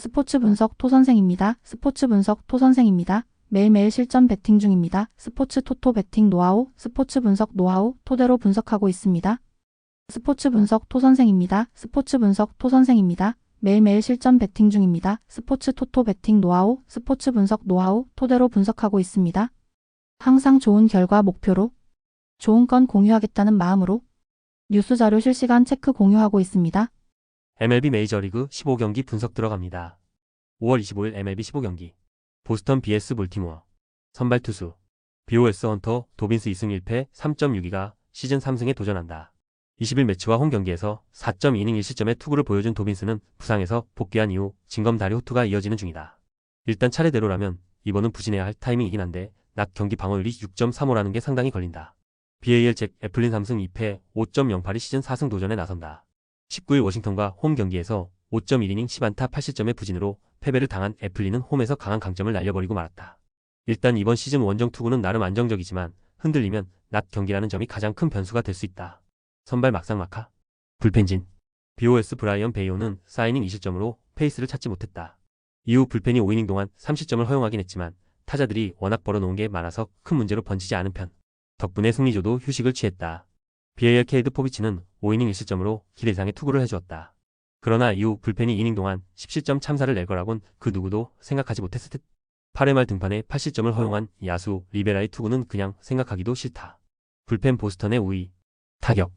스포츠 분석 토선생입니다. 스포츠 분석 토선생입니다. 매일매일 실전 배팅 중입니다. 스포츠 토토 배팅 노하우, 스포츠 분석 노하우 토대로 분석하고 있습니다. 스포츠 분석 토선생입니다. 스포츠 분석 토선생입니다. 매일매일 실전 배팅 중입니다. 스포츠 토토 배팅 노하우, 스포츠 분석 노하우 토대로 분석하고 있습니다. 항상 좋은 결과 목표로 좋은 건 공유하겠다는 마음으로 뉴스 자료 실시간 체크 공유하고 있습니다. MLB 메이저리그 15경기 분석 들어갑니다. 5월 25일 MLB 15경기 보스턴 vs 볼티모어 선발 투수 BOS 헌터 도빈스 2승 1패 3.62가 시즌 3승에 도전한다. 20일 매치와 홈 경기에서 4.2이닝 1실점의 투구를 보여준 도빈스는 부상에서 복귀한 이후 징검다리 호투가 이어지는 중이다. 일단 차례대로라면 이번은 부진해야 할 타이밍이긴 한데 낮 경기 방어율이 6.35라는 게 상당히 걸린다. BAL 잭 애플린 3승 2패 5.08이 시즌 4승 도전에 나선다. 19일 워싱턴과 홈 경기에서 5.1이닝 10안타 8실점의 부진으로 패배를 당한 애플린은 홈에서 강한 강점을 날려버리고 말았다. 일단 이번 시즌 원정 투구는 나름 안정적이지만 흔들리면 낮 경기라는 점이 가장 큰 변수가 될 수 있다. 선발 막상막하 불펜진 BOS 브라이언 베이오는 4이닝 2실점으로 페이스를 찾지 못했다. 이후 불펜이 5이닝 동안 3실점을 허용하긴 했지만 타자들이 워낙 벌어놓은 게 많아서 큰 문제로 번지지 않은 편. 덕분에 승리조도 휴식을 취했다. BAL 케이드 포비치는 5이닝 1실점으로 기대 이상의 투구를 해주었다. 그러나 이후 불펜이 이닝 동안 10실점 참사를 낼 거라곤 그 누구도 생각하지 못했을 듯. 8회 말 등판에 8실점을 허용한 야수 리베라의 투구는 그냥 생각하기도 싫다. 불펜 보스턴의 우위 타격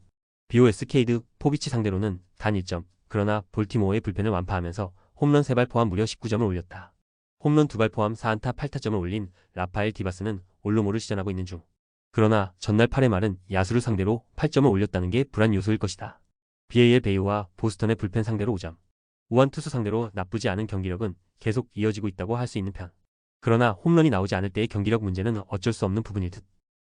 BOS 케이드 포비치 상대로는 단 1점, 그러나 볼티모어의 불펜을 완파하면서 홈런 3발 포함 무려 19점을 올렸다. 홈런 2발 포함 4안타 8타점을 올린 라파엘 디바스는 올로모를 시전하고 있는 중. 그러나 전날 8회 말은 야수를 상대로 8점을 올렸다는 게 불안 요소일 것이다. BAL 베이오와 보스턴의 불펜 상대로 5점. 우한 투수 상대로 나쁘지 않은 경기력은 계속 이어지고 있다고 할 수 있는 편. 그러나 홈런이 나오지 않을 때의 경기력 문제는 어쩔 수 없는 부분일 듯.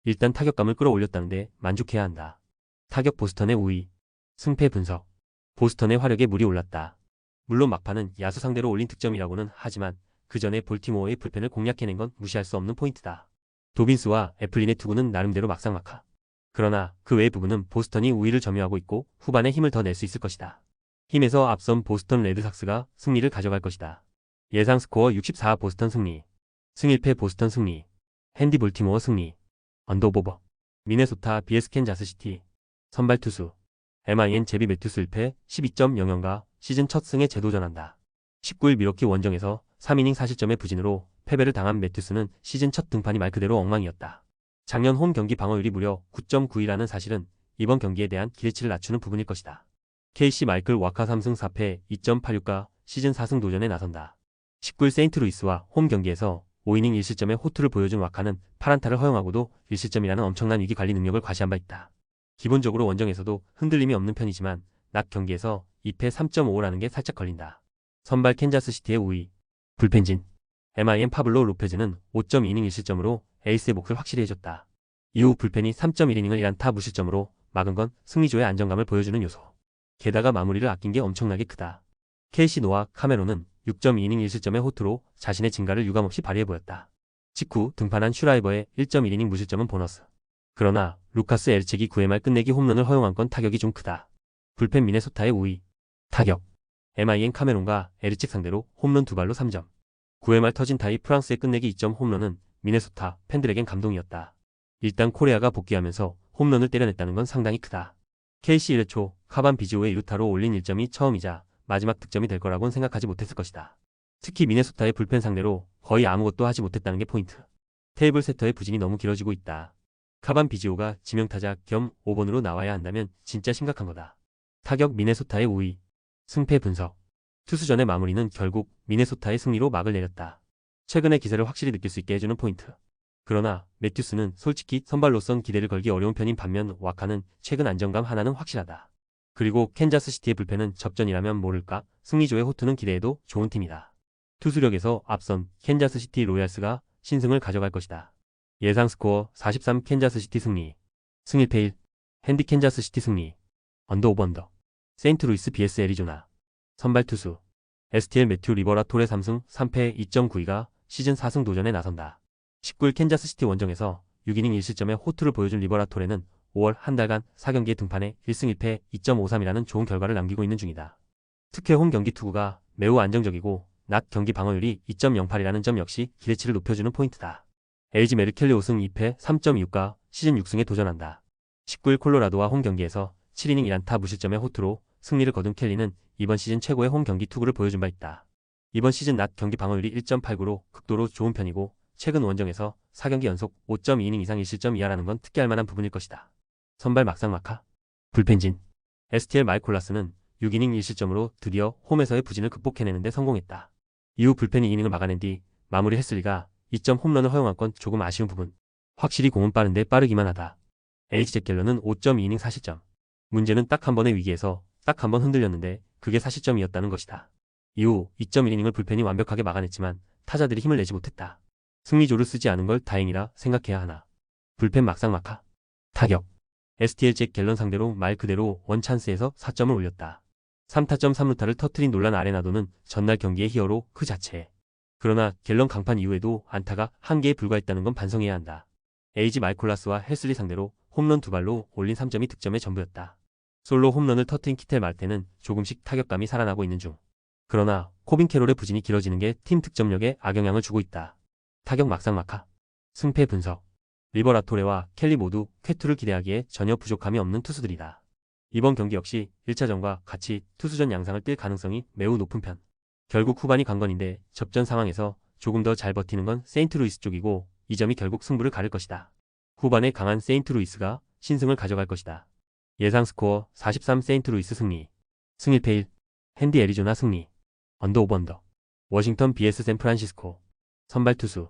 일단 타격감을 끌어올렸다는데 만족해야 한다. 타격 보스턴의 우위. 승패 분석. 보스턴의 화력에 물이 올랐다. 물론 막판은 야수 상대로 올린 득점이라고는 하지만 그 전에 볼티모어의 불펜을 공략해낸 건 무시할 수 없는 포인트다. 도빈스와 애플린의 투구는 나름대로 막상막하. 그러나 그 외의 부분은 보스턴이 우위를 점유하고 있고 후반에 힘을 더 낼 수 있을 것이다. 힘에서 앞선 보스턴 레드삭스가 승리를 가져갈 것이다. 예상 스코어 64 보스턴 승리. 승 1패 보스턴 승리. 핸디 볼티모어 승리. 언더오버. 미네소타 vs 캔자스시티. 선발 투수 MIN 제비 매튜스 1패 12.00가 시즌 첫 승에 재도전한다. 19일 미러키 원정에서 3이닝 4실점의 부진으로 패배를 당한 매튜스는 시즌 첫 등판이 말 그대로 엉망이었다. 작년 홈 경기 방어율이 무려 9.92라는 사실은 이번 경기에 대한 기대치를 낮추는 부분일 것이다. KC 마이클 와카 3승 4패 2.86가 시즌 4승 도전에 나선다. 19일 세인트루이스와 홈 경기에서 5이닝 1실점의 호투를 보여준 와카는 8안타를 허용하고도 1실점이라는 엄청난 위기 관리 능력을 과시한 바 있다. 기본적으로 원정에서도 흔들림이 없는 편이지만 낮 경기에서 2패 3.55라는 게 살짝 걸린다. 선발 캔자스시티의 우위. 불펜진 MIN 파블로 로페즈는 5.2이닝 1실점으로 에이스의 몫을 확실히 해줬다. 이후 불펜이 3.1이닝을 1안타 무실점으로 막은 건 승리조의 안정감을 보여주는 요소. 게다가 마무리를 아낀 게 엄청나게 크다. KC 노아 카메론은 6.2이닝 1실점의 호투로 자신의 진가를 유감없이 발휘해 보였다. 직후 등판한 슈라이버의 1.1이닝 무실점은 보너스. 그러나 루카스 에르책이 9회 말 끝내기 홈런을 허용한 건 타격이 좀 크다. 불펜 미네소타의 우위. 타격 MIN 카메론과 에르책 상대로 홈런 2발로 3점. 9회 말 터진 타이 프랑스의 끝내기 2점 홈런은 미네소타 팬들에겐 감동이었다. 일단 코레아가 복귀하면서 홈런을 때려냈다는 건 상당히 크다. KC 1회 초 카반 비지오의 2루타로 올린 1점이 처음이자 마지막 득점이 될 거라고는 생각하지 못했을 것이다. 특히 미네소타의 불펜 상대로 거의 아무것도 하지 못했다는 게 포인트. 테이블 세터의 부진이 너무 길어지고 있다. 카반 비지오가 지명타자 겸 5번으로 나와야 한다면 진짜 심각한 거다. 타격 미네소타의 우위. 승패 분석. 투수전의 마무리는 결국 미네소타의 승리로 막을 내렸다. 최근의 기세를 확실히 느낄 수 있게 해주는 포인트. 그러나 매튜스는 솔직히 선발로선 기대를 걸기 어려운 편인 반면 와카는 최근 안정감 하나는 확실하다. 그리고 캔자스시티의 불펜은 접전이라면 모를까 승리조의 호투는 기대해도 좋은 팀이다. 투수력에서 앞선 캔자스시티 로얄스가 신승을 가져갈 것이다. 예상 스코어 43 캔자스시티 승리. 승 1패 1. 핸디 캔자스시티 승리. 언더 오버 언더. 세인트루이스 vs 애리조나. 선발 투수 STL 매튜 리버라토레 3승 3패 2.92가 시즌 4승 도전에 나선다. 19일 캔자스시티 원정에서 6이닝 1실점의 호투를 보여준 리버라토레는 5월 한 달간 4경기에 등판해 1승 1패 2.53이라는 좋은 결과를 남기고 있는 중이다. 특히 홈 경기 투구가 매우 안정적이고 낮 경기 방어율이 2.08이라는 점 역시 기대치를 높여주는 포인트다. LG 메르켈리 5승 2패 3.26과 시즌 6승에 도전한다. 19일 콜로라도와 홈 경기에서 7이닝 1안타 무실점의 호투로 승리를 거둔 켈리는 이번 시즌 최고의 홈 경기 투구를 보여준 바 있다. 이번 시즌 낮 경기 방어율이 1.89로 극도로 좋은 편이고 최근 원정에서 4경기 연속 5.2이닝 이상 1실점 이하라는 건 특기할 만한 부분일 것이다. 선발 막상막하 불펜진 STL 마이콜라스는 6이닝 1실점으로 드디어 홈에서의 부진을 극복해내는데 성공했다. 이후 불펜이 이닝을 막아낸 뒤 마무리 헤슬리가 2점 홈런을 허용한 건 조금 아쉬운 부분. 확실히 공은 빠른데 빠르기만 하다. LG 잭 갤런은 5.2이닝 4실점. 문제는 딱 한 번의 위기에서 딱 한 번 흔들렸는데 그게 4실점이었다는 것이다. 이후 2.1이닝을 불펜이 완벽하게 막아냈지만 타자들이 힘을 내지 못했다. 승리조를 쓰지 않은 걸 다행이라 생각해야 하나. 불펜 막상막하 타격 STL 잭 갤런 상대로 말 그대로 원찬스에서 4점을 올렸다. 3타점 3루타를 터트린 놀란 아레나도는 전날 경기의 히어로 그 자체. 그러나 갤런 강판 이후에도 안타가 1개에 불과했다는 건 반성해야 한다. LG 마이콜라스와 헬슬리 상대로 홈런 2발로 올린 3점이 득점의 전부였다. 솔로 홈런을 터트린 키텔 말테는 조금씩 타격감이 살아나고 있는 중. 그러나 코빈 캐롤의 부진이 길어지는 게 팀 득점력에 악영향을 주고 있다. 타격 막상막하 승패 분석 리버라토레와 켈리 모두 쾌투를 기대하기에 전혀 부족함이 없는 투수들이다. 이번 경기 역시 1차전과 같이 투수전 양상을 띨 가능성이 매우 높은 편. 결국 후반이 관건인데 접전 상황에서 조금 더 잘 버티는 건 세인트루이스 쪽이고 이 점이 결국 승부를 가를 것이다. 후반에 강한 세인트루이스가 신승을 가져갈 것이다. 예상 스코어 43 세인트루이스 승리. 승 1패 1. 핸디 애리조나 승리. 언더 오버 언더. 워싱턴 vs 샌프란시스코. 선발 투수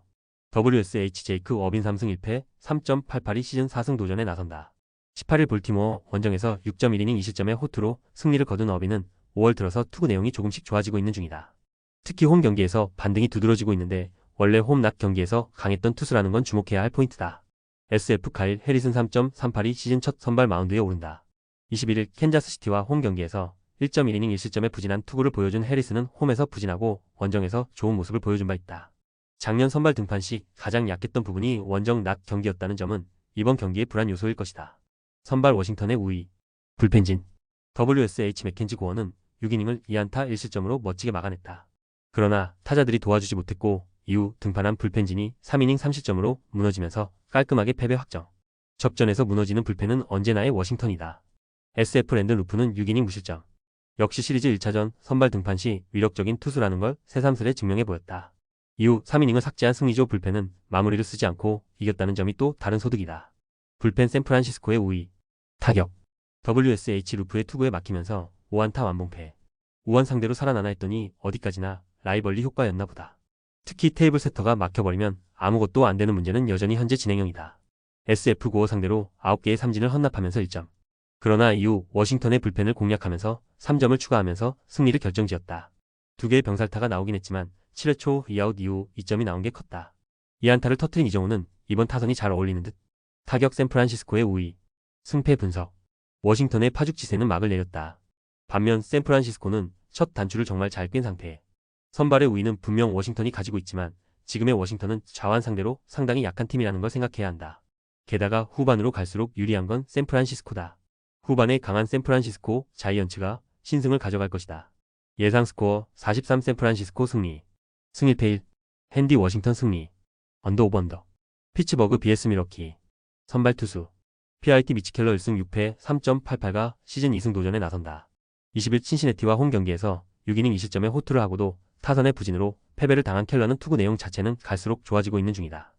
WSH 제이크 어빈 3승 1패 3.88이 시즌 4승 도전에 나선다. 18일 볼티모어 원정에서 6.1이닝 2실점의 호투로 승리를 거둔 어빈은 5월 들어서 투구 내용이 조금씩 좋아지고 있는 중이다. 특히 홈 경기에서 반등이 두드러지고 있는데 원래 홈 낮 경기에서 강했던 투수라는 건 주목해야 할 포인트다. SF 카일 해리슨 3.38이 시즌 첫 선발 마운드에 오른다. 21일 캔자스시티와 홈 경기에서 1.1이닝 1실점의 부진한 투구를 보여준 해리슨은 홈에서 부진하고 원정에서 좋은 모습을 보여준 바 있다. 작년 선발 등판 시 가장 약했던 부분이 원정 낮 경기였다는 점은 이번 경기의 불안 요소일 것이다. 선발 워싱턴의 우위 불펜진 WSH 맥켄지 고어는 6이닝을 2안타 1실점으로 멋지게 막아냈다. 그러나 타자들이 도와주지 못했고 이후 등판한 불펜진이 3이닝 3실점으로 무너지면서 깔끔하게 패배 확정. 접전에서 무너지는 불펜은 언제나의 워싱턴이다. SF 랜든 루프는 6이닝 무실점. 역시 시리즈 1차전 선발 등판 시 위력적인 투수라는 걸 새삼스레 증명해 보였다. 이후 3이닝을 삭제한 승리조 불펜은 마무리를 쓰지 않고 이겼다는 점이 또 다른 소득이다. 불펜 샌프란시스코의 우위 타격 WSH 루프의 투구에 막히면서 5안타 완봉패. 우한 상대로 살아나나 했더니 어디까지나 라이벌리 효과였나 보다. 특히 테이블 세터가 막혀버리면 아무것도 안 되는 문제는 여전히 현재 진행형이다. SF 고어 상대로 9개의 삼진을 헌납하면서 1점. 그러나 이후 워싱턴의 불펜을 공략하면서 3점을 추가하면서 승리를 결정지었다. 2개의 병살타가 나오긴 했지만 7회 초 2아웃 이후 2점이 나온 게 컸다. 2안타를 터트린 이정우는 이번 타선이 잘 어울리는 듯. 타격 샌프란시스코의 우위 승패 분석 워싱턴의 파죽지세는 막을 내렸다. 반면 샌프란시스코는 첫 단추를 정말 잘 꿰 상태. 선발의 우위는 분명 워싱턴이 가지고 있지만 지금의 워싱턴은 좌완 상대로 상당히 약한 팀이라는 걸 생각해야 한다. 게다가 후반으로 갈수록 유리한 건 샌프란시스코다. 후반에 강한 샌프란시스코 자이언츠가 신승을 가져갈 것이다. 예상 스코어 43 샌프란시스코 승리. 승 1패 1. 핸디 워싱턴 승리. 언더 오버 언더. 피츠버그 vs 밀워키. 선발 투수 PIT 미치켈러 1승 6패 3.88가 시즌 2승 도전에 나선다. 20일 친시내티와 홈 경기에서 6이닝 2실점의 호투를 하고도 타선의 부진으로 패배를 당한 켈러는 투구 내용 자체는 갈수록 좋아지고 있는 중이다.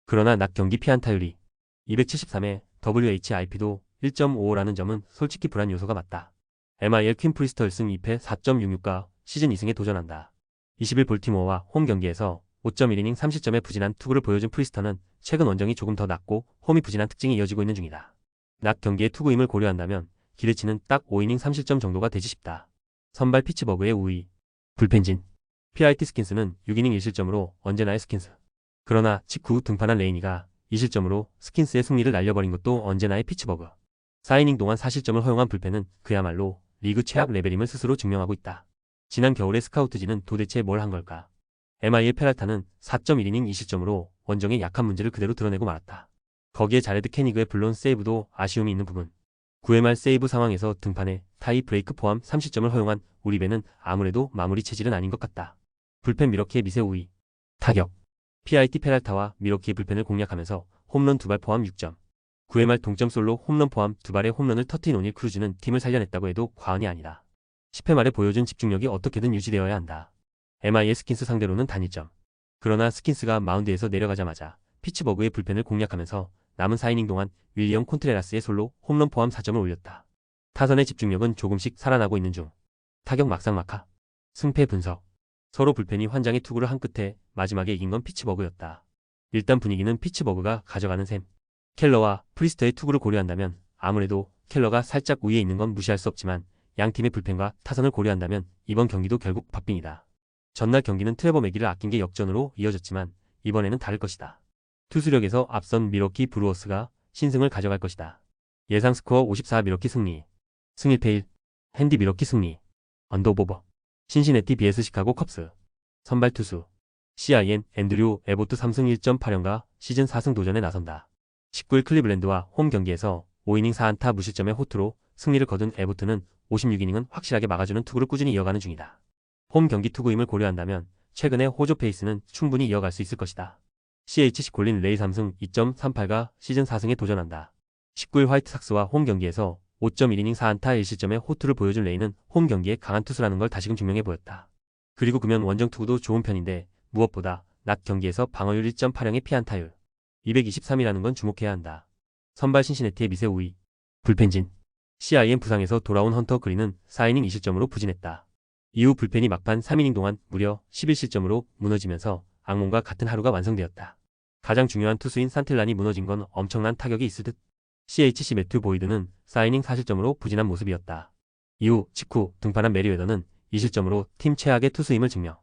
그러나 낮 경기 피안타율이 273에 WHIP도 1.55라는 점은 솔직히 불안 요소가 맞다. MIL 퀸 프리스터 1승 2패 4.66가 시즌 2승에 도전한다. 20일 볼티모어와 홈 경기에서 5.1이닝 3실점의 부진한 투구를 보여준 프리스터는 최근 원정이 조금 더 낮고 홈이 부진한 특징이 이어지고 있는 중이다. 낮 경기의 투구임을 고려한다면 기대치는 딱 5이닝 3실점 정도가 되지 싶다. 선발 피츠버그의 우위 불펜진 PIT 스킨스는 6이닝 1실점으로 언제나의 스킨스. 그러나 직후 등판한 레이니가 2실점으로 스킨스의 승리를 날려버린 것도 언제나의 피츠버그. 4이닝 동안 4실점을 허용한 불펜은 그야말로 리그 최악 레벨임을 스스로 증명하고 있다. 지난 겨울의 스카우트진은 도대체 뭘 한 걸까? MIL 페랄타는 4.1이닝 2실점으로 원정의 약한 문제를 그대로 드러내고 말았다. 거기에 자레드 캐니그의 블론 세이브도 아쉬움이 있는 부분. 9회 말 세이브 상황에서 등판에 타이 브레이크 포함 3실점을 허용한 우리배는 아무래도 마무리 체질은 아닌 것 같다. 불펜 미러키의 미세 우위. 타격. PIT 페랄타와 미러키의 불펜을 공략하면서 홈런 2발 포함 6점. 9회 말 동점 솔로 홈런 포함 2발의 홈런을 터트린 오닐 크루즈는 팀을 살려냈다고 해도 과언이 아니다. 10회 말에 보여준 집중력이 어떻게든 유지되어야 한다. MI의 스킨스 상대로는 단일점. 그러나 스킨스가 마운드에서 내려가자마자 피츠버그의 불펜을 공략하면서 남은 4이닝 동안 윌리엄 콘트레라스의 솔로 홈런 포함 4점을 올렸다. 타선의 집중력은 조금씩 살아나고 있는 중. 타격 막상막하. 승패 분석. 서로 불펜이 환장의 투구를 한 끝에 마지막에 이긴 건 피츠버그였다. 일단 분위기는 피츠버그가 가져가는 셈. 켈러와 프리스터의 투구를 고려한다면 아무래도 켈러가 살짝 우위에 있는 건 무시할 수 없지만 양팀의 불펜과 타선을 고려한다면 이번 경기도 결국 박빙이다. 전날 경기는 트레버 매기를 아낀 게 역전으로 이어졌지만 이번에는 다를 것이다. 투수력에서 앞선 미러키 브루어스가 신승을 가져갈 것이다. 예상 스코어 54 미러키 승리. 승일패 1. 핸디 미러키 승리. 언더오버. 신시내티 vs 시카고 컵스. 선발 투수. CIN 앤드류 에보트 3승 1.8연가 시즌 4승 도전에 나선다. 19일 클리블랜드와 홈 경기에서 5이닝 4안타 무실점의 호투로 승리를 거둔 에보트는 56이닝은 확실하게 막아주는 투구를 꾸준히 이어가는 중이다. 홈 경기 투구임을 고려한다면 최근의 호조 페이스는 충분히 이어갈 수 있을 것이다. CHC 콜린 레이 3승 2.38가 시즌 4승에 도전한다. 19일 화이트삭스와 홈 경기에서 5.1이닝 4안타 1실점의 호투를 보여준 레이는 홈 경기에 강한 투수라는 걸 다시금 증명해 보였다. 그리고 그면 원정 투구도 좋은 편인데 무엇보다 낮 경기에서 방어율 1.8형의 피안타율 223이라는 건 주목해야 한다. 선발 신시내티의 미세 우위. 불펜진. CIN 부상에서 돌아온 헌터 그린은 4이닝 2실점으로 부진했다. 이후 불펜이 막판 3이닝 동안 무려 11실점으로 무너지면서 악몽과 같은 하루가 완성되었다. 가장 중요한 투수인 산틸란이 무너진 건 엄청난 타격이 있을 듯. CHC 매튜 보이드는 4이닝 4실점으로 부진한 모습이었다. 이후 직후 등판한 메리웨더는 2실점으로 팀 최악의 투수임을 증명.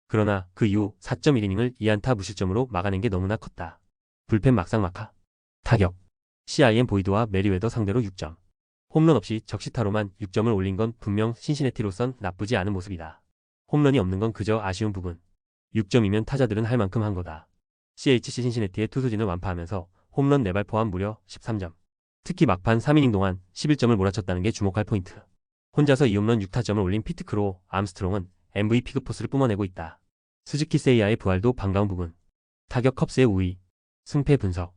그러나 그 이후 4.1이닝을 2안타 무실점으로 막아낸 게 너무나 컸다. 불펜 막상막하. 타격. CIN 보이드와 메리웨더 상대로 6점. 홈런 없이 적시타로만 6점을 올린 건 분명 신시내티로선 나쁘지 않은 모습이다. 홈런이 없는 건 그저 아쉬운 부분. 6점이면 타자들은 할 만큼 한 거다. CHC 신시내티의 투수진을 완파하면서 홈런 4발 포함 무려 13점. 특히 막판 3이닝 동안 11점을 몰아쳤다는 게 주목할 포인트. 혼자서 2홈런 6타점을 올린 피트크로 암스트롱은 MVP급 포스를 뿜어내고 있다. 스즈키 세이야의 부활도 반가운 부분. 타격 컵스의 우위. 승패 분석.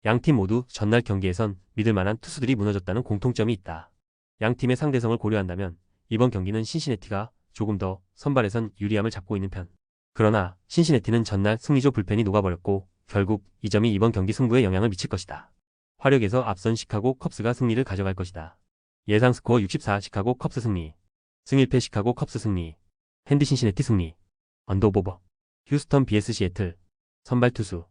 양팀 모두 전날 경기에선 믿을만한 투수들이 무너졌다는 공통점이 있다. 양팀의 상대성을 고려한다면 이번 경기는 신시내티가 조금 더 선발에선 유리함을 잡고 있는 편. 그러나 신시내티는 전날 승리조 불펜이 녹아버렸고 결국 이 점이 이번 경기 승부에 영향을 미칠 것이다. 화력에서 앞선 시카고 컵스가 승리를 가져갈 것이다. 예상 스코어 64 시카고 컵스 승리. 승일패 시카고 컵스 승리. 핸디 신시내티 승리. 언더오버. 휴스턴 vs 시애틀. 선발 투수.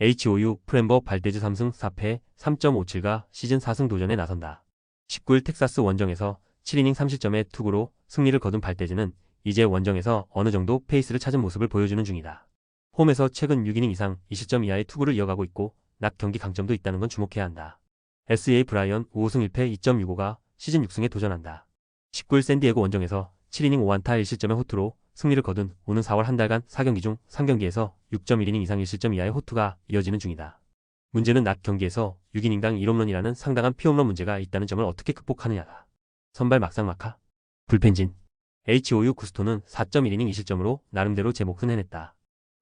HOU 프렘버 발데즈 3승 4패 3.57가 시즌 4승 도전에 나선다. 19일 텍사스 원정에서 7이닝 3실점의 투구로 승리를 거둔 발데즈는 이제 원정에서 어느 정도 페이스를 찾은 모습을 보여주는 중이다. 홈에서 최근 6이닝 이상 2실점 이하의 투구를 이어가고 있고 낮 경기 강점도 있다는 건 주목해야 한다. SEA 브라이언 5승 1패 2.65가 시즌 6승에 도전한다. 19일 샌디에고 원정에서 7이닝 5안타 1실점의 호투로 승리를 거둔 오는 4월 한 달간 4경기 중 3경기에서 6.1이닝 이상 1실점 이하의 호투가 이어지는 중이다. 문제는 낮 경기에서 6이닝당 1홈런이라는 상당한 피홈런 문제가 있다는 점을 어떻게 극복하느냐다. 선발 막상막하. 불펜진. HOU 구스토는 4.1이닝 2실점으로 나름대로 제 몫은 해냈다.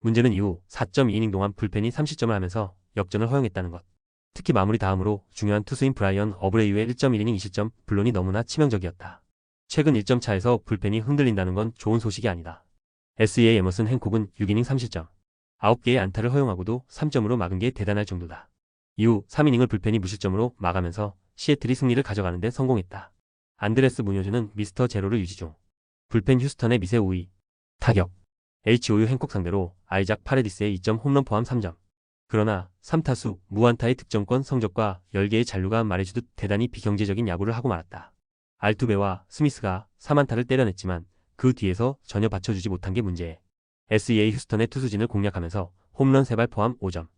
문제는 이후 4.2이닝 동안 불펜이 3실점을 하면서 역전을 허용했다는 것. 특히 마무리 다음으로 중요한 투수인 브라이언 어브레이유의 1.1이닝 2실점 불론이 너무나 치명적이었다. 최근 1점 차에서 불펜이 흔들린다는 건 좋은 소식이 아니다. SEA 에머슨 행콕은 6이닝 3실점. 9개의 안타를 허용하고도 3점으로 막은 게 대단할 정도다. 이후 3이닝을 불펜이 무실점으로 마가면서 시애틀이 승리를 가져가는데 성공했다. 안드레스 무뇨즈는 미스터 제로를 유지 중. 불펜 휴스턴의 미세 우위. 타격. HOU 행콕 상대로 아이작 파레디스의 2점 홈런 포함 3점. 그러나 3타수 무안타의 득점권 성적과 10개의 잔루가 말해주듯 대단히 비경제적인 야구를 하고 말았다. 알투베와 스미스가 3안타를 때려냈지만 그 뒤에서 전혀 받쳐주지 못한 게 문제. SEA 휴스턴의 투수진을 공략하면서 홈런 3발 포함 5점.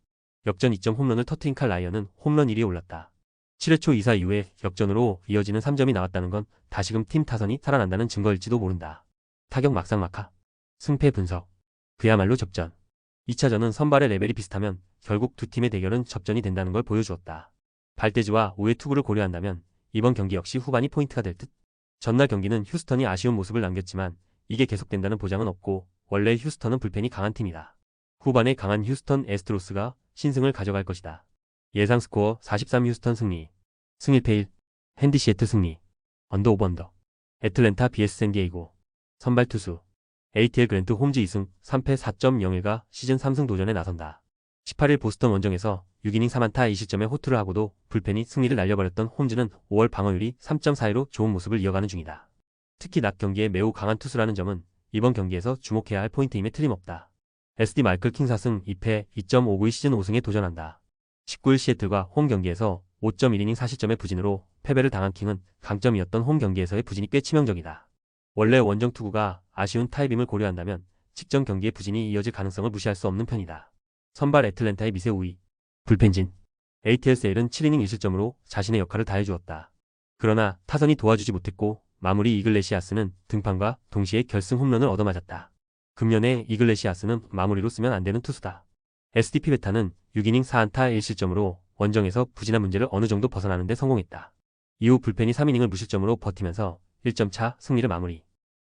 역전 2점 홈런을 터트린 칼 라이언은 홈런 1위에 올랐다. 7회 초 2사 이후에 역전으로 이어지는 3점이 나왔다는 건 다시금 팀 타선이 살아난다는 증거일지도 모른다. 타격 막상막하. 승패 분석. 그야말로 접전. 2차전은 선발의 레벨이 비슷하면 결국 두 팀의 대결은 접전이 된다는 걸 보여주었다. 발데즈와 우의 투구를 고려한다면 이번 경기 역시 후반이 포인트가 될 듯. 전날 경기는 휴스턴이 아쉬운 모습을 남겼지만 이게 계속된다는 보장은 없고 원래 휴스턴은 불펜이 강한 팀이다. 후반에 강한 휴스턴 애스트로스가 신승을 가져갈 것이다. 예상 스코어 43 휴스턴 승리. 승 1패 1. 핸디 시애틀 승리. 언더 오버 언더. 애틀랜타 vs 샌디에이고. 선발 투수. ATL 그랜트 홈즈 2승 3패 4.01가 시즌 3승 도전에 나선다. 18일 보스턴 원정에서 6이닝 3안타 2실점의 호투를 하고도 불펜이 승리를 날려버렸던 홈즈는 5월 방어율이 3.42로 좋은 모습을 이어가는 중이다. 특히 낮 경기에 매우 강한 투수라는 점은 이번 경기에서 주목해야 할 포인트임에 틀림없다. SD 마이클 킹 4승 2패 2.59의 시즌 5승에 도전한다. 19일 시애틀과 홈 경기에서 5.1이닝 4실점의 부진으로 패배를 당한 킹은 강점이었던 홈 경기에서의 부진이 꽤 치명적이다. 원래 원정 투구가 아쉬운 타이밍을 고려한다면 직전 경기의 부진이 이어질 가능성을 무시할 수 없는 편이다. 선발 애틀랜타의 미세 우위. 불펜진. ATL 세일은 7이닝 1실점으로 자신의 역할을 다해주었다. 그러나 타선이 도와주지 못했고 마무리 이글레시아스는 등판과 동시에 결승 홈런을 얻어맞았다. 금년에 이글레시아스는 마무리로 쓰면 안 되는 투수다. SDP 베타는 6이닝 4안타 1실점으로 원정에서 부진한 문제를 어느 정도 벗어나는 데 성공했다. 이후 불펜이 3이닝을 무실점으로 버티면서 1점 차 승리를 마무리.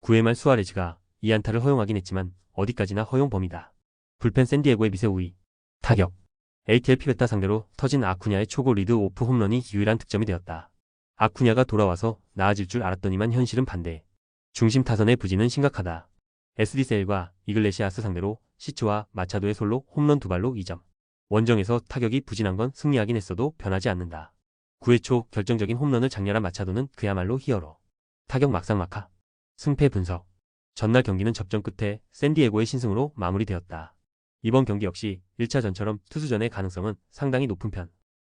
9회 말 수아레즈가 2안타를 허용하긴 했지만 어디까지나 허용 범위다. 불펜 샌디에고의 미세 우위. 타격. ATL 피베타 상대로 터진 아쿠냐의 초고 리드 오프 홈런이 유일한 득점이 되었다. 아쿠냐가 돌아와서 나아질 줄 알았더니만 현실은 반대. 중심 타선의 부진은 심각하다. SD 세일과 이글레시아스 상대로 시츠와 마차도의 솔로 홈런 2발로 2점. 원정에서 타격이 부진한 건 승리하긴 했어도 변하지 않는다. 9회 초 결정적인 홈런을 장렬한 마차도는 그야말로 히어로. 타격 막상막하. 승패 분석. 전날 경기는 접전 끝에 샌디에고의 신승으로 마무리되었다. 이번 경기 역시 1차전처럼 투수전의 가능성은 상당히 높은 편.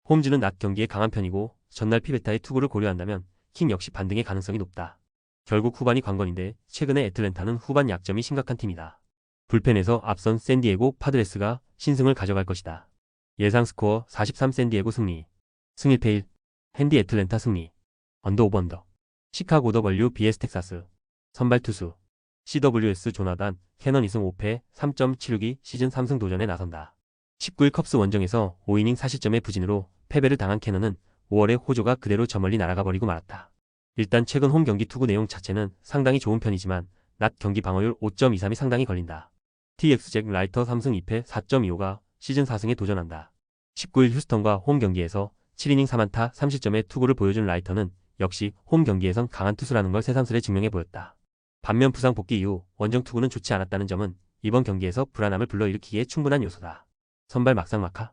홈즈는 낮 경기에 강한 편이고 전날 피베타의 투구를 고려한다면 킹 역시 반등의 가능성이 높다. 결국 후반이 관건인데 최근에 애틀랜타는 후반 약점이 심각한 팀이다. 불펜에서 앞선 샌디에고 파드레스가 신승을 가져갈 것이다. 예상 스코어 43 샌디에고 승리. 승 1패 1. 핸디 애틀랜타 승리. 언더 오버 언더. 시카고 W BS 텍사스. 선발 투수. CWS 조나단 캐넌 2승 5패 3.76이 시즌 3승 도전에 나선다. 19일 컵스 원정에서 5이닝 4실점의 부진으로 패배를 당한 캐넌은 5월에 호조가 그대로 저 멀리 날아가 버리고 말았다. 일단 최근 홈 경기 투구 내용 자체는 상당히 좋은 편이지만 낮 경기 방어율 5.23이 상당히 걸린다. TX 잭 라이터 3승 2패 4.25가 시즌 4승에 도전한다. 19일 휴스턴과 홈 경기에서 7이닝 3안타 3실점의 투구를 보여준 라이터는 역시 홈 경기에선 강한 투수라는 걸 새삼스레 증명해 보였다. 반면 부상 복귀 이후 원정 투구는 좋지 않았다는 점은 이번 경기에서 불안함을 불러일으키기에 충분한 요소다. 선발 막상막하.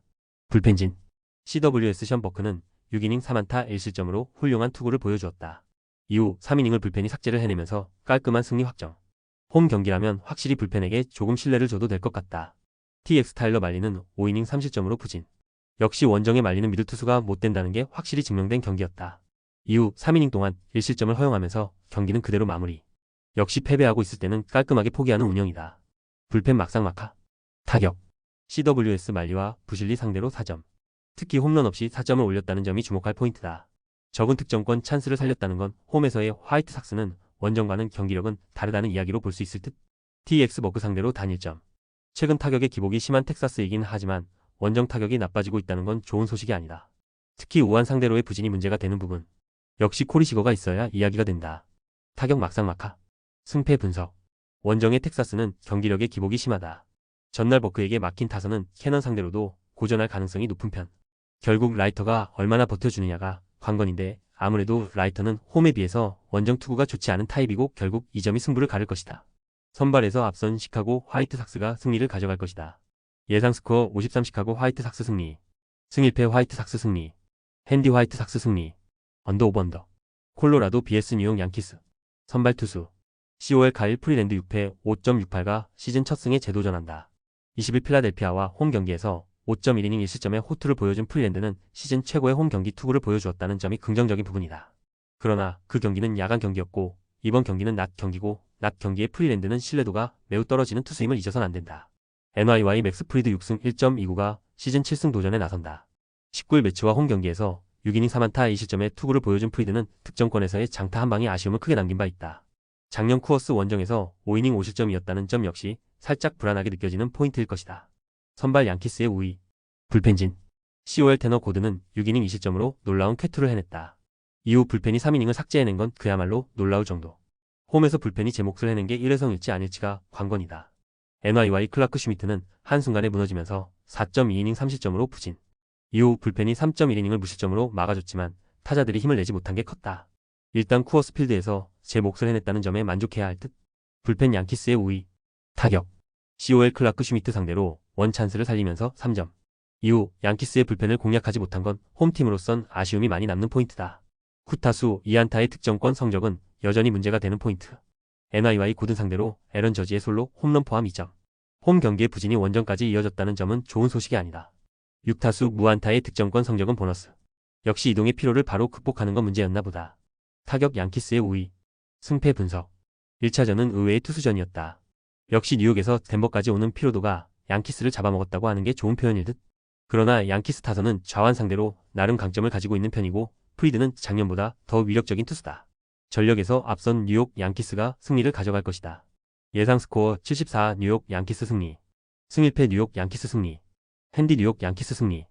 불펜진. CWS 션버크는 6이닝 3안타 1실점으로 훌륭한 투구를 보여주었다. 이후 3이닝을 불펜이 삭제를 해내면서 깔끔한 승리 확정. 홈 경기라면 확실히 불펜에게 조금 신뢰를 줘도 될 것 같다. TX 타일러 말리는 5이닝 3실점으로 부진. 역시 원정에 말리는 미들 투수가 못 된다는 게 확실히 증명된 경기였다. 이후 3이닝 동안 1실점을 허용하면서 경기는 그대로 마무리. 역시 패배하고 있을 때는 깔끔하게 포기하는 운영이다. 불펜 막상막하. 타격. CWS 말리와 부실리 상대로 4점. 특히 홈런 없이 4점을 올렸다는 점이 주목할 포인트다. 적은 득점권 찬스를 살렸다는 건 홈에서의 화이트 삭스는 원정과는 경기력은 다르다는 이야기로 볼 수 있을 듯. TX 버그 상대로 단 1점. 최근 타격의 기복이 심한 텍사스이긴 하지만 원정 타격이 나빠지고 있다는 건 좋은 소식이 아니다. 특히 우한 상대로의 부진이 문제가 되는 부분. 역시 코리시거가 있어야 이야기가 된다. 타격 막상막하. 승패 분석. 원정의 텍사스는 경기력의 기복이 심하다. 전날 버크에게 막힌 타선은 캐넌 상대로도 고전할 가능성이 높은 편. 결국 라이터가 얼마나 버텨주느냐가 관건인데 아무래도 라이터는 홈에 비해서 원정 투구가 좋지 않은 타입이고 결국 이 점이 승부를 가를 것이다. 선발에서 앞선 시카고 화이트 삭스가 승리를 가져갈 것이다. 예상 스코어 53 시카고 화이트 삭스 승리. 승 1패 화이트 삭스 승리. 핸디 화이트 삭스 승리. 언더 오버 언더. 콜로라도 BS 뉴욕 양키스. 선발 투수. COL 카일 프리랜드 6패 5.68가 시즌 첫 승에 재도전한다. 20일 필라델피아와 홈 경기에서 5.1이닝 1실점의 호투를 보여준 프리랜드는 시즌 최고의 홈 경기 투구를 보여주었다는 점이 긍정적인 부분이다. 그러나 그 경기는 야간 경기였고 이번 경기는 낮 경기고 낮 경기의 프리랜드는 신뢰도가 매우 떨어지는 투수임을 잊어선 안 된다. NYY 맥스 프리드 6승 1.29가 시즌 7승 도전에 나선다. 19일 매치와 홈 경기에서 6이닝 3안타 2실점의 투구를 보여준 프리드는 득점권에서의 장타 한 방에 아쉬움을 크게 남긴 바 있다. 작년 쿠어스 원정에서 5이닝 5실점이었다는 점 역시 살짝 불안하게 느껴지는 포인트일 것이다. 선발 양키스의 우위. 불펜진. COL 테너 고드는 6이닝 2실점으로 놀라운 쾌투를 해냈다. 이후 불펜이 3이닝을 삭제해낸 건 그야말로 놀라울 정도. 홈에서 불펜이 제 몫을 해낸 게 일회성일지 아닐지가 관건이다. NY와 클라크 슈미트는 한순간에 무너지면서 4.2이닝 3실점으로 부진. 이후 불펜이 3.1이닝을 무실점으로 막아줬지만 타자들이 힘을 내지 못한 게 컸다. 일단 쿠어스 필드에서 제 몫을 해냈다는 점에 만족해야 할 듯. 불펜 양키스의 우위. 타격. COL 클라크 슈미트 상대로 원 찬스를 살리면서 3점. 이후 양키스의 불펜을 공략하지 못한 건 홈팀으로선 아쉬움이 많이 남는 포인트다. 후타수 2안타의 득점권 성적은 여전히 문제가 되는 포인트. NY와의 고든 상대로 에런 저지의 솔로 홈런 포함 2점. 홈 경기의 부진이 원정까지 이어졌다는 점은 좋은 소식이 아니다. 6타수 무안타의 득점권 성적은 보너스. 역시 이동의 피로를 바로 극복하는 건 문제였나 보다. 타격 양키스의 우위. 승패 분석. 1차전은 의외의 투수전이었다. 역시 뉴욕에서 덴버까지 오는 피로도가 양키스를 잡아먹었다고 하는 게 좋은 표현일 듯. 그러나 양키스 타선은 좌완 상대로 나름 강점을 가지고 있는 편이고 프리드는 작년보다 더 위력적인 투수다. 전력에서 앞선 뉴욕 양키스가 승리를 가져갈 것이다. 예상 스코어 74 뉴욕 양키스 승리. 승일패 뉴욕 양키스 승리. 핸디 뉴욕 양키스 승리.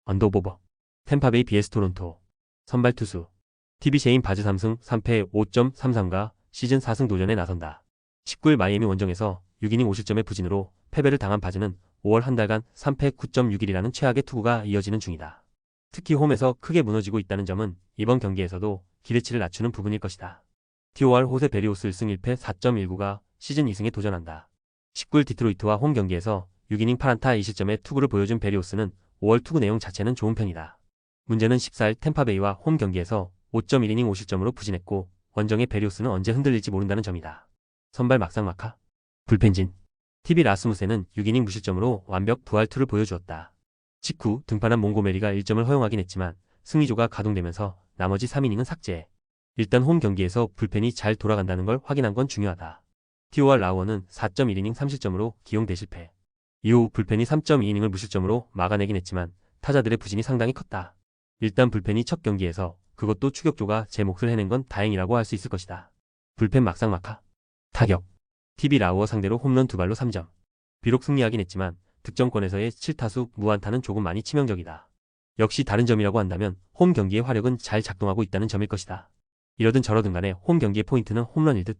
언더오버. 템파베이 vs 토론토. 선발 투수. TV 셰인 바즈 3승 3패 5.33가 시즌 4승 도전에 나선다. 19일 마이애미 원정에서 6이닝 5실점의 부진으로 패배를 당한 바즈는 5월 한 달간 3패 9.61이라는 최악의 투구가 이어지는 중이다. 특히 홈에서 크게 무너지고 있다는 점은 이번 경기에서도 기대치를 낮추는 부분일 것이다. TOR 호세 베리오스 1승 1패 4.19가 시즌 2승에 도전한다. 19일 디트로이트와 홈 경기에서 6이닝 8안타 2실점의 투구를 보여준 베리오스는 5월 투구 내용 자체는 좋은 편이다. 문제는 14일 템파베이와 홈 경기에서 5.1이닝 5실점으로 부진했고 원정의 베리오스는 언제 흔들릴지 모른다는 점이다. 선발 막상막하. 불펜진. TV 라스무센은 6이닝 무실점으로 완벽 부활투를 보여주었다. 직후 등판한 몽고메리가 1점을 허용하긴 했지만 승리조가 가동되면서 나머지 3이닝은 삭제. 일단 홈 경기에서 불펜이 잘 돌아간다는 걸 확인한 건 중요하다. 티오와 라우어는 4.1이닝 3실점으로 기용 대실패. 이후 불펜이 3.2이닝을 무실점으로 막아내긴 했지만 타자들의 부진이 상당히 컸다. 일단 불펜이 첫 경기에서 그것도 추격조가 제 몫을 해낸 건 다행이라고 할 수 있을 것이다. 불펜 막상막하. 타격. TV 라우어 상대로 홈런 2발로 3점. 비록 승리하긴 했지만 득점권에서의 7타수 무안타는 조금 많이 치명적이다. 역시 다른 점이라고 한다면 홈 경기의 화력은 잘 작동하고 있다는 점일 것이다. 이러든 저러든 간에 홈 경기의 포인트는 홈런일 듯.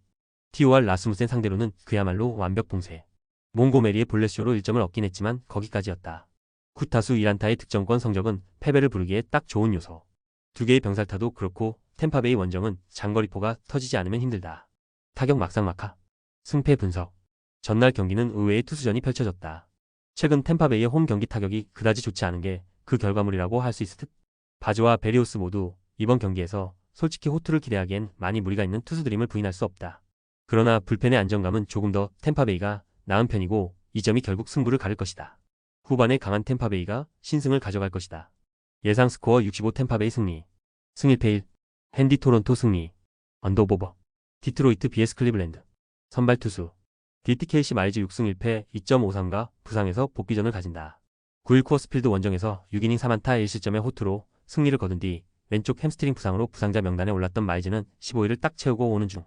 티오와 라스무센 상대로는 그야말로 완벽 봉쇄. 몽고메리의 볼넷쇼로 1점을 얻긴 했지만 거기까지였다. 9타수 1안타의 득점권 성적은 패배를 부르기에 딱 좋은 요소. 두 개의 병살타도 그렇고 템파베이 원정은 장거리포가 터지지 않으면 힘들다. 타격 막상막하. 승패 분석. 전날 경기는 의외의 투수전이 펼쳐졌다. 최근 템파베이의 홈 경기 타격이 그다지 좋지 않은 게 그 결과물이라고 할 수 있을 듯. 바즈와 베리오스 모두 이번 경기에서 솔직히 호투를 기대하기엔 많이 무리가 있는 투수들임을 부인할 수 없다. 그러나 불펜의 안정감은 조금 더 템파베이가 나은 편이고 이 점이 결국 승부를 가를 것이다. 후반에 강한 템파베이가 신승을 가져갈 것이다. 예상 스코어 65 템파베이 승리. 승일패 1. 핸디 토론토 승리. 언더오버. 디트로이트 vs 클리블랜드. 선발 투수. DTKC 마이즈 6승 1패 2.53가 부상에서 복귀전을 가진다. 9일 쿠어스필드 원정에서 6이닝 3안타 1실점의 호투로 승리를 거둔 뒤 왼쪽 햄스트링 부상으로 부상자 명단에 올랐던 마이즈는 15일을 딱 채우고 오는 중.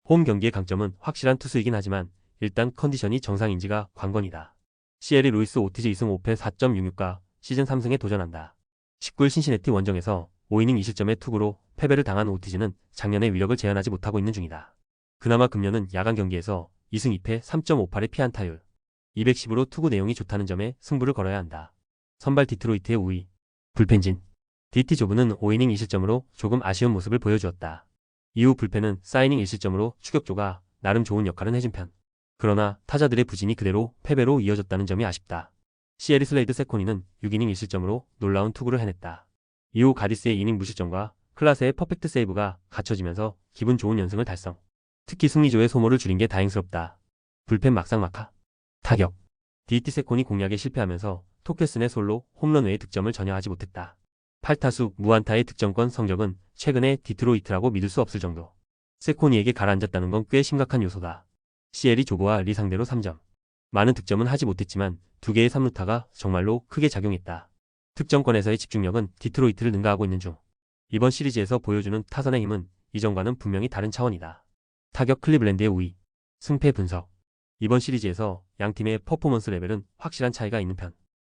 홈 경기의 강점은 확실한 투수이긴 하지만 일단 컨디션이 정상인지가 관건이다. CL이 루이스 오티즈 2승 5패 4.66가 시즌 3승에 도전한다. 19일 신시내티 원정에서 5이닝 2실점의 투구로 패배를 당한 오티즈는 작년의 위력을 재현하지 못하고 있는 중이다. 그나마 금년은 야간 경기에서 2승 2패 3.58의 피안타율. 210으로 투구 내용이 좋다는 점에 승부를 걸어야 한다. 선발 디트로이트의 우위. 불펜진. DT 조브는 5이닝 2실점으로 조금 아쉬운 모습을 보여주었다. 이후 불펜은 사이닝 1실점으로 추격조가 나름 좋은 역할은 해준 편. 그러나 타자들의 부진이 그대로 패배로 이어졌다는 점이 아쉽다. 시에리 슬레이드 세코니는 6이닝 1실점으로 놀라운 투구를 해냈다. 이후 가디스의 이닝 무실점과 클라스의 퍼펙트 세이브가 갖춰지면서 기분 좋은 연승을 달성. 특히 승리조의 소모를 줄인 게 다행스럽다. 불펜 막상막하. 타격. DT 세콘이 공략에 실패하면서 토켈슨의 솔로 홈런 외의 득점을 전혀 하지 못했다. 8타수 무안타의 득점권 성적은 최근의 디트로이트라고 믿을 수 없을 정도. 세코니에게 가라앉았다는 건 꽤 심각한 요소다. CL이 조브와 리 상대로 3점. 많은 득점은 하지 못했지만 두 개의 3루타가 정말로 크게 작용했다. 득점권에서의 집중력은 디트로이트를 능가하고 있는 중. 이번 시리즈에서 보여주는 타선의 힘은 이전과는 분명히 다른 차원이다. 타격 클리블랜드의 우위. 승패 분석. 이번 시리즈에서 양팀의 퍼포먼스 레벨은 확실한 차이가 있는 편.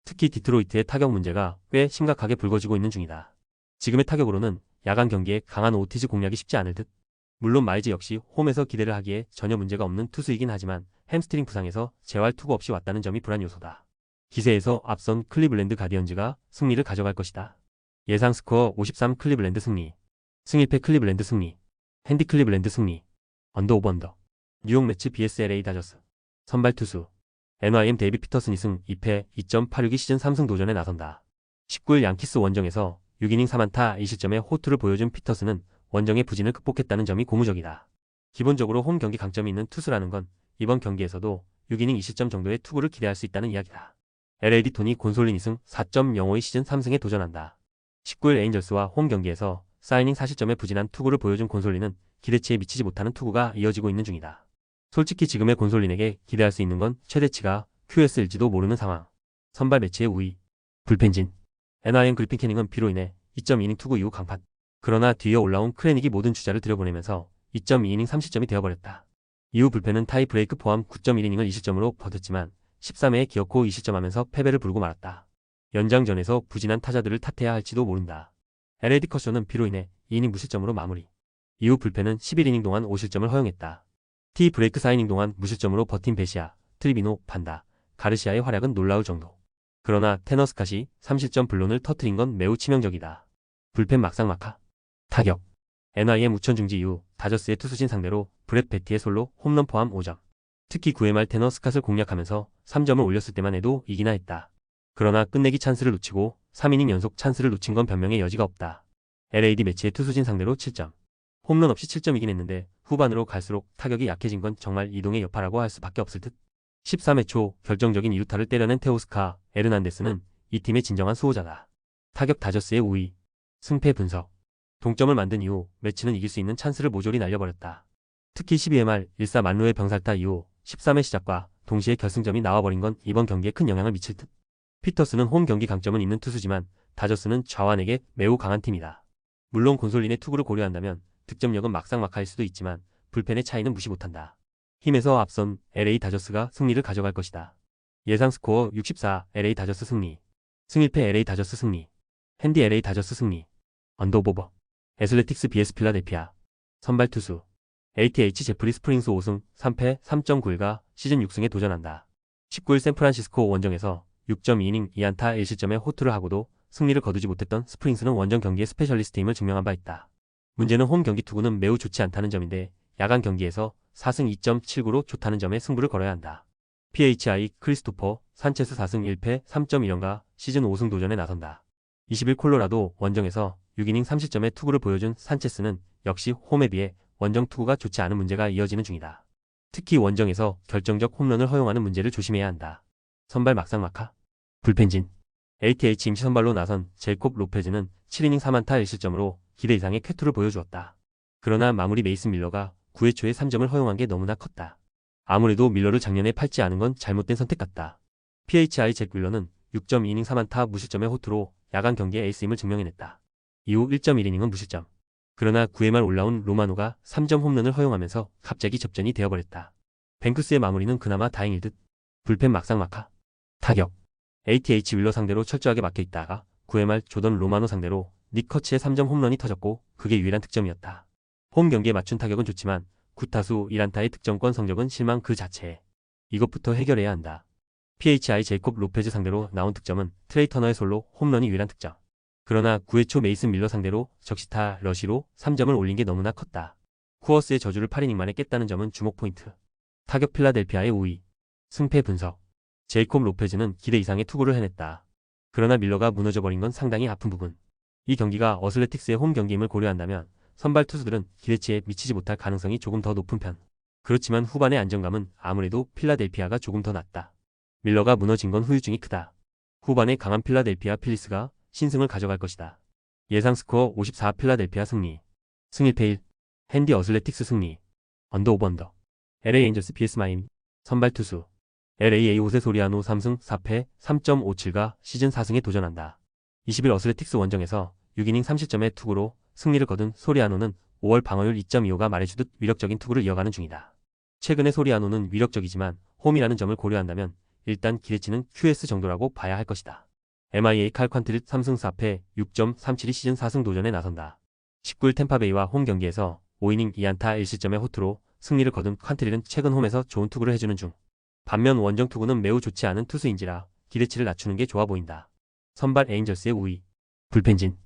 특히 디트로이트의 타격 문제가 꽤 심각하게 불거지고 있는 중이다. 지금의 타격으로는 야간 경기에 강한 오티즈 공략이 쉽지 않을 듯. 물론 마이즈 역시 홈에서 기대를 하기에 전혀 문제가 없는 투수이긴 하지만 햄스트링 부상에서 재활 투구 없이 왔다는 점이 불안 요소다. 기세에서 앞선 클리블랜드 가디언즈가 승리를 가져갈 것이다. 예상 스코어 53 클리블랜드 승리. 승1패 클리블랜드 승리. 핸디 클리블랜드 승리. 언더 오버 언더. 뉴욕 매츠 vs LA 다저스. 선발 투수. NYM 데이비 피터슨이 승 2패 2.862 시즌 3승 도전에 나선다. 19일 양키스 원정에서 6이닝 3안타 2실점의 호투를 보여준 피터슨은 원정의 부진을 극복했다는 점이 고무적이다. 기본적으로 홈 경기 강점이 있는 투수라는 건 이번 경기에서도 6이닝 2실점 정도의 투구를 기대할 수 있다는 이야기다. LA 토니 곤솔린이 승 4.052 시즌 3승에 도전한다. 19일 에인절스와 홈 경기에서 4이닝 4실점의 부진한 투구를 보여준 곤솔린은 기대치에 미치지 못하는 투구가 이어지고 있는 중이다. 솔직히 지금의 곤솔린에게 기대할 수 있는 건 최대치가 QS일지도 모르는 상황. 선발 매치의 우위. 불펜진. NRM 그리핀 캐닝은 비로 인해 2.2이닝 투구 이후 강판. 그러나 뒤에 올라온 크레닉이 모든 주자를 들여보내면서 2.2이닝 3실점이 되어버렸다. 이후 불펜은 타이 브레이크 포함 9.1이닝을 2실점으로 버텼지만 13회에 기어코 2실점하면서 패배를 부르고 말았다. 연장전에서 부진한 타자들을 탓해야 할지도 모른다. LA 디커쇼는 비로 인해 2이닝 무실점으로 마무리. 이후 불펜은 11이닝 동안 5실점을 허용했다. 티 브레이크 4이닝 동안 무실점으로 버틴 베시아, 트리비노, 판다, 가르시아의 활약은 놀라울 정도. 그러나 테너 스캇이 3실점 블론을 터뜨린 건 매우 치명적이다. 불펜 막상막하. 타격. NYM 우천 중지 이후 다저스의 투수진 상대로 브렛 베티의 솔로 홈런 포함 5점. 특히 9회 말 테너 스캇을 공략하면서 3점을 올렸을 때만 해도 이기나 했다. 그러나 끝내기 찬스를 놓치고 3이닝 연속 찬스를 놓친 건 변명의 여지가 없다. LAD 매치의 투수진 상대로 7점. 홈런 없이 7점이긴 했는데 후반으로 갈수록 타격이 약해진 건 정말 이동의 여파라고 할 수밖에 없을 듯. 13회 초 결정적인 2루타를 때려낸 테오스카 에르난데스는 이 팀의 진정한 수호자다. 타격 다저스의 우위. 승패 분석. 동점을 만든 이후 매치는 이길 수 있는 찬스를 모조리 날려버렸다. 특히 12회 말 1사 만루의 병살타 이후 13회 시작과 동시에 결승점이 나와버린 건 이번 경기에 큰 영향을 미칠 듯. 피터스는 홈 경기 강점은 있는 투수지만 다저스는 좌완에게 매우 강한 팀이다. 물론 곤솔린의 투구를 고려한다면 득점력은 막상막하일 수도 있지만 불펜의 차이는 무시 못한다. 힘에서 앞선 LA 다저스가 승리를 가져갈 것이다. 예상 스코어 64 LA 다저스 승리. 승1패 LA 다저스 승리. 핸디 LA 다저스 승리. 언더오버. 애슬레틱스 vs 필라델피아. 선발 투수. ATH 제프리 스프링스 5승 3패 3.91가 시즌 6승에 도전한다. 19일 샌프란시스코 원정에서 6.2이닝 2안타 1실점의 호투를 하고도 승리를 거두지 못했던 스프링스는 원정 경기의 스페셜리스트임을 증명한 바 있다. 문제는 홈 경기 투구는 매우 좋지 않다는 점인데 야간 경기에서 4승 2.79로 좋다는 점에 승부를 걸어야 한다. PHI 크리스토퍼 산체스 4승 1패 3.1연가 시즌 5승 도전에 나선다. 20일 콜로라도 원정에서 6이닝 3실점의 투구를 보여준 산체스는 역시 홈에 비해 원정 투구가 좋지 않은 문제가 이어지는 중이다. 특히 원정에서 결정적 홈런을 허용하는 문제를 조심해야 한다. 선발 막상막하. 불펜진. ATH 임시 선발로 나선 제이콥 로페즈는 7이닝 3안타 1실점으로 기대 이상의 쾌투를 보여주었다. 그러나 마무리 메이슨 밀러가 9회 초에 3점을 허용한 게 너무나 컸다. 아무래도 밀러를 작년에 팔지 않은 건 잘못된 선택 같다. PHI 잭 윌러는 6.2이닝 3안타 무실점의 호투로 야간 경기의 에이스임을 증명해냈다. 이후 1.1이닝은 무실점. 그러나 9회 말 올라온 로마노가 3점 홈런을 허용하면서 갑자기 접전이 되어버렸다. 뱅크스의 마무리는 그나마 다행일 듯. 불펜 막상막하. 타격. ATH 윌러 상대로 철저하게 막혀있다가 9회 말 조던 로마노 상대로 닉 커츠의 3점 홈런이 터졌고 그게 유일한 득점이었다. 홈 경기에 맞춘 타격은 좋지만 9타수 1안타의 득점권 성적은 실망 그 자체에. 이것부터 해결해야 한다. PHI 제이콥 로페즈 상대로 나온 득점은 트레이 터너의 솔로 홈런이 유일한 득점. 그러나 9회 초 메이슨 밀러 상대로 적시타 러시로 3점을 올린 게 너무나 컸다. 쿠어스의 저주를 8이닝 만에 깼다는 점은 주목 포인트. 타격 필라델피아의 5위. 승패 분석. 제이콥 로페즈는 기대 이상의 투구를 해냈다. 그러나 밀러가 무너져버린 건 상당히 아픈 부분. 이 경기가 어슬레틱스의 홈 경기임을 고려한다면 선발 투수들은 기대치에 미치지 못할 가능성이 조금 더 높은 편. 그렇지만 후반의 안정감은 아무래도 필라델피아가 조금 더 낫다. 밀러가 무너진 건 후유증이 크다. 후반에 강한 필라델피아 필리스가 신승을 가져갈 것이다. 예상 스코어 54 필라델피아 승리. 승1패 1. 핸디 어슬레틱스 승리. 언더 오버 언더. LA 에인저스 vs 마이애미. 선발 투수. LAA 호세 소리아노 3승 4패 3.57가 시즌 4승에 도전한다. 20일 어슬레틱스 원정에서 6이닝 3실점의 투구로 승리를 거둔 소리아노는 5월 방어율 2.25가 말해주듯 위력적인 투구를 이어가는 중이다. 최근의 소리아노는 위력적이지만 홈이라는 점을 고려한다면 일단 기대치는 QS 정도라고 봐야 할 것이다. MIA 칼 퀀트릿 3승 4패 6.37이 시즌 4승 도전에 나선다. 19일 템파베이와 홈 경기에서 5이닝 2안타 1실점의 호투로 승리를 거둔 퀀트릴은 최근 홈에서 좋은 투구를 해주는 중. 반면 원정 투구는 매우 좋지 않은 투수인지라 기대치를 낮추는 게 좋아 보인다. 선발 에인절스의 우위. 불펜진.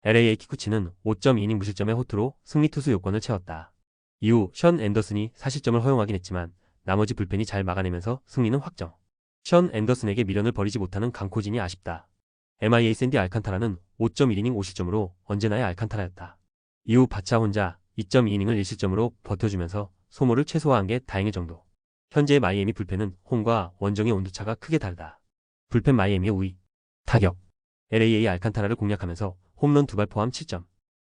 LA 키쿠치는 5.2이닝 무실점의 호투로 승리 투수 요건을 채웠다. 이후 션 앤더슨이 4실점을 허용하긴 했지만 나머지 불펜이 잘 막아내면서 승리는 확정. 션 앤더슨에게 미련을 버리지 못하는 강코진이 아쉽다. MIA 샌디 알칸타라는 5.1이닝 5실점으로 언제나의 알칸타라였다. 이후 바차 혼자 2.2이닝을 1실점으로 버텨주면서 소모를 최소화한 게 다행일 정도. 현재 마이애미 불펜은 홈과 원정의 온도차가 크게 다르다. 불펜 마이애미의 우위. 타격. LA 알칸타라를 공략하면서 홈런 2발 포함 7점.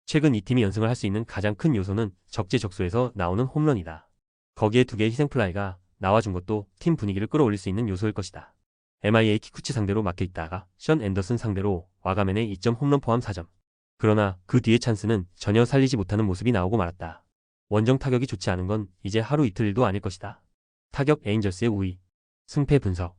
최근 이 팀이 연승을 할 수 있는 가장 큰 요소는 적재적소에서 나오는 홈런이다. 거기에 2개의 희생플라이가 나와준 것도 팀 분위기를 끌어올릴 수 있는 요소일 것이다. MIA 키쿠치 상대로 막혀있다가 션 앤더슨 상대로 와가멘의 2점 홈런 포함 4점. 그러나 그 뒤의 찬스는 전혀 살리지 못하는 모습이 나오고 말았다. 원정 타격이 좋지 않은 건 이제 하루 이틀 일도 아닐 것이다. 타격 에인절스의 우위. 승패 분석.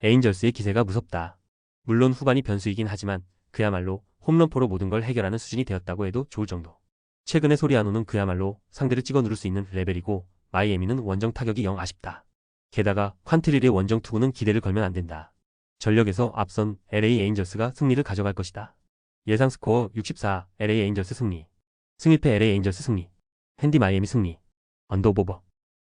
에인절스의 기세가 무섭다. 물론 후반이 변수이긴 하지만 그야말로 홈런포로 모든 걸 해결하는 수준이 되었다고 해도 좋을 정도. 최근의 소리아노는 그야말로 상대를 찍어 누를 수 있는 레벨이고 마이애미는 원정 타격이 영 아쉽다. 게다가 퀀트릴의 원정 투구는 기대를 걸면 안 된다. 전력에서 앞선 LA 에인절스가 승리를 가져갈 것이다. 예상 스코어 64 LA 에인절스 승리. 승일패 LA 에인절스 승리. 핸디 마이애미 승리. 언더오버.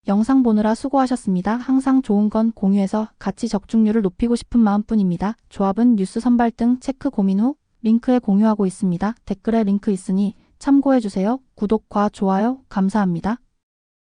영상 보느라 수고하셨습니다. 항상 좋은 건 공유해서 같이 적중률을 높이고 싶은 마음뿐입니다. 조합은 뉴스 선발 등 체크 고민 후 링크에 공유하고 있습니다. 댓글에 링크 있으니 참고해주세요. 구독과 좋아요 감사합니다.